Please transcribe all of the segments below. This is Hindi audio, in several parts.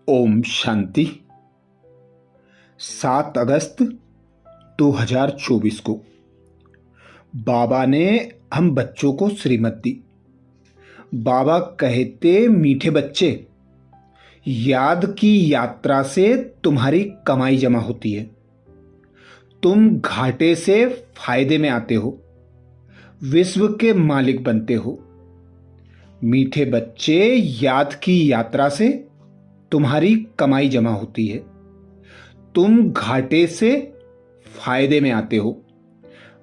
ओम शांति। 7 अगस्त 2024 को बाबा ने हम बच्चों को श्रीमत दी। बाबा कहते, मीठे बच्चे, याद की यात्रा से तुम्हारी कमाई जमा होती है। तुम घाटे से फायदे में आते हो, विश्व के मालिक बनते हो। मीठे बच्चे, याद की यात्रा से तुम्हारी कमाई जमा होती है। तुम घाटे से फायदे में आते हो,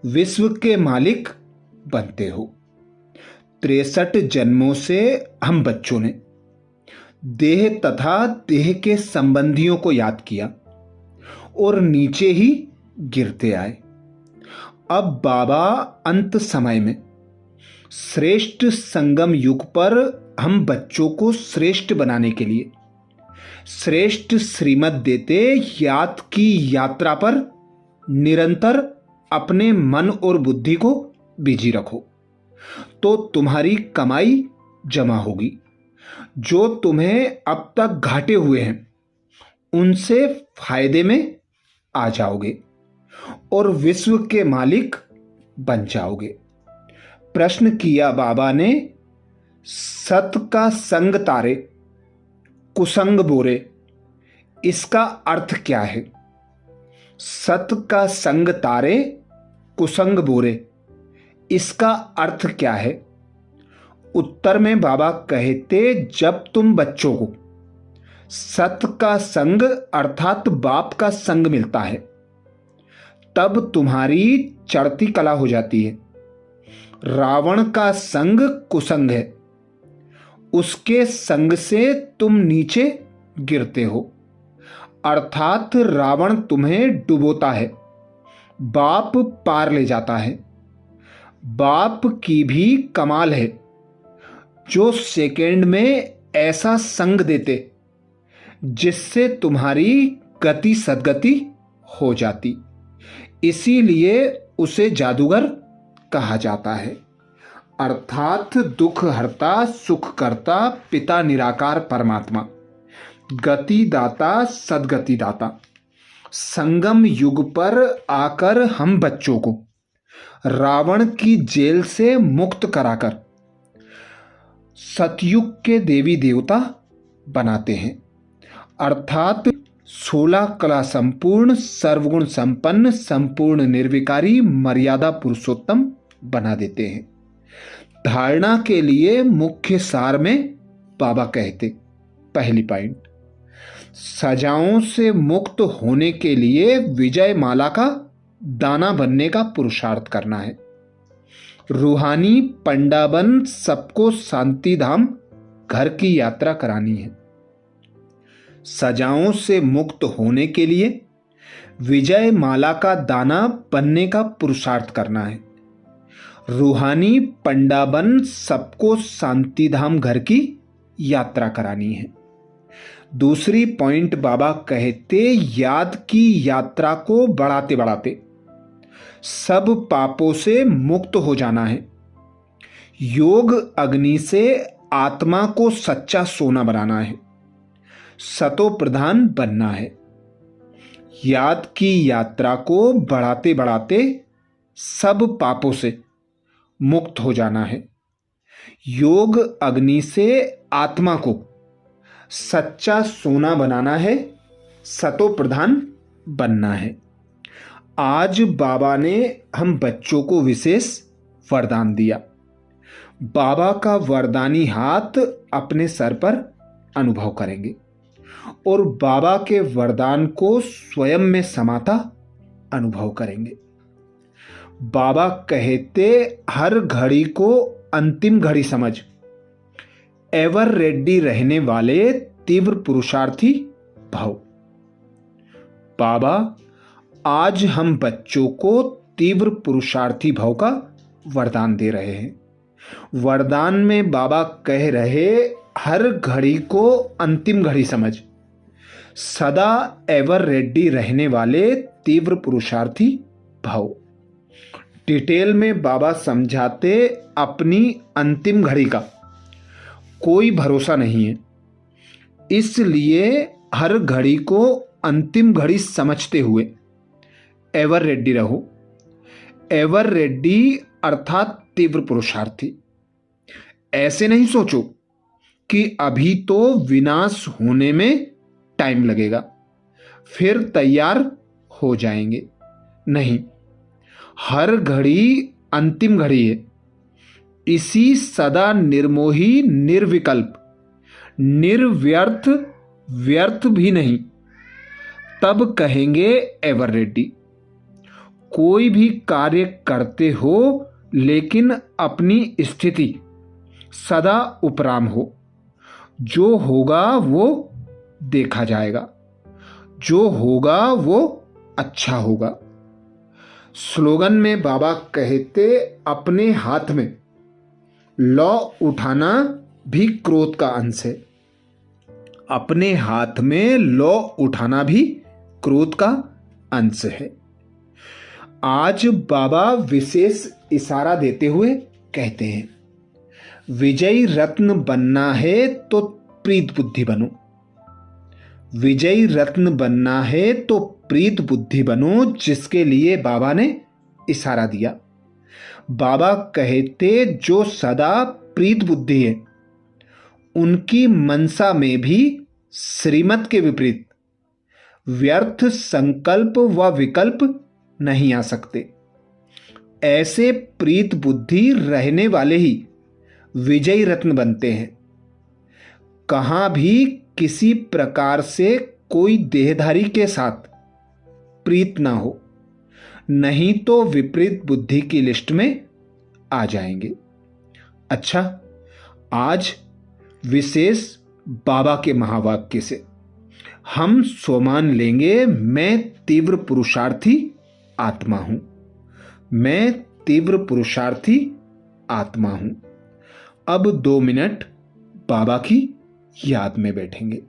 विश्व के मालिक बनते हो। 63 जन्मों से हम बच्चों ने देह तथा देह के संबंधियों को याद किया और नीचे ही गिरते आए। अब बाबा अंत समय में श्रेष्ठ संगम युग पर हम बच्चों को श्रेष्ठ बनाने के लिए श्रेष्ठ श्रीमत देते। याद की यात्रा पर निरंतर अपने मन और बुद्धि को बिजी रखो तो तुम्हारी कमाई जमा होगी। जो तुम्हें अब तक घाटे हुए हैं उनसे फायदे में आ जाओगे और विश्व के मालिक बन जाओगे। प्रश्न किया बाबा ने, सत का संग तारे कुसंग बोरे, इसका अर्थ क्या है? सत का संग तारे कुसंग बोरे, इसका अर्थ क्या है? उत्तर में बाबा कहते, जब तुम बच्चों को सत का संग अर्थात बाप का संग मिलता है तब तुम्हारी चढ़ती कला हो जाती है। रावण का संग कुसंग है, उसके संग से तुम नीचे गिरते हो, अर्थात रावण तुम्हें डुबोता है, बाप पार ले जाता है। बाप की भी कमाल है जो सेकंड में ऐसा संग देते जिससे तुम्हारी गति सदगति हो जाती। इसीलिए उसे जादूगर कहा जाता है, अर्थात दुख हरता सुख करता पिता निराकार परमात्मा, गति दाता सदगति दाता। संगम युग पर आकर हम बच्चों को रावण की जेल से मुक्त कराकर सतयुग के देवी देवता बनाते हैं, अर्थात 16 कला संपूर्ण सर्वगुण संपन्न संपूर्ण निर्विकारी मर्यादा पुरुषोत्तम बना देते हैं। धारणा के लिए मुख्य सार में बाबा कहते, पहली पॉइंट, सजाओं से मुक्त होने के लिए विजय माला का दाना बनने का पुरुषार्थ करना है। रूहानी पंडा बन सबको शांति धाम घर की यात्रा करानी है। सजाओं से मुक्त होने के लिए विजय माला का दाना बनने का पुरुषार्थ करना है। रूहानी पंडा बन सबको शांति धाम घर की यात्रा करानी है। दूसरी पॉइंट बाबा कहते, याद की यात्रा को बढ़ाते बढ़ाते सब पापों से मुक्त हो जाना है। योग अग्नि से आत्मा को सच्चा सोना बनाना है, सतो प्रधान बनना है। याद की यात्रा को बढ़ाते बढ़ाते सब पापों से मुक्त हो जाना है। योग अग्नि से आत्मा को सच्चा सोना बनाना है, सतो प्रधान बनना है। आज बाबा ने हम बच्चों को विशेष वरदान दिया। बाबा का वरदानी हाथ अपने सर पर अनुभव करेंगे और बाबा के वरदान को स्वयं में समाता अनुभव करेंगे। बाबा कहते, हर घड़ी को अंतिम घड़ी समझ एवर रेडी रहने वाले तीव्र पुरुषार्थी भव। बाबा आज हम बच्चों को तीव्र पुरुषार्थी भव का वरदान दे रहे हैं। वरदान में बाबा कह रहे, हर घड़ी को अंतिम घड़ी समझ सदा एवर रेडी रहने वाले तीव्र पुरुषार्थी भव। डिटेल में बाबा समझाते, अपनी अंतिम घड़ी का कोई भरोसा नहीं है, इसलिए हर घड़ी को अंतिम घड़ी समझते हुए एवर रेडी रहो। एवर रेडी अर्थात तीव्र पुरुषार्थी। ऐसे नहीं सोचो कि अभी तो विनाश होने में टाइम लगेगा, फिर तैयार हो जाएंगे। नहीं, हर घड़ी अंतिम घड़ी है। इसी सदा निर्मोही, निर्विकल्प, निर्व्यर्थ, व्यर्थ भी नहीं, तब कहेंगे एवर रेडी। कोई भी कार्य करते हो लेकिन अपनी स्थिति सदा उपराम हो। जो होगा वो देखा जाएगा, जो होगा वो अच्छा होगा। स्लोगन में बाबा कहते, अपने हाथ में लौ उठाना भी क्रोध का अंश है। अपने हाथ में लौ उठाना भी क्रोध का अंश है। आज बाबा विशेष इशारा देते हुए कहते हैं, विजयी रत्न बनना है तो प्रीत बुद्धि बनो। विजयी रत्न बनना है तो प्रीत बुद्धि बनो, जिसके लिए बाबा ने इशारा दिया। बाबा कहते, जो सदा प्रीत बुद्धि है उनकी मनसा में भी श्रीमत के विपरीत व्यर्थ संकल्प व विकल्प नहीं आ सकते। ऐसे प्रीत बुद्धि रहने वाले ही विजयी रत्न बनते हैं। कहां भी किसी प्रकार से कोई देहधारी के साथ प्रीत ना हो, नहीं तो विपरीत बुद्धि की लिस्ट में आ जाएंगे। अच्छा, आज विशेष बाबा के महावाक्य से हम स्वमान लेंगे, मैं तीव्र पुरुषार्थी आत्मा हूं। मैं तीव्र पुरुषार्थी आत्मा हूं। अब 2 मिनट बाबा की याद में बैठेंगे।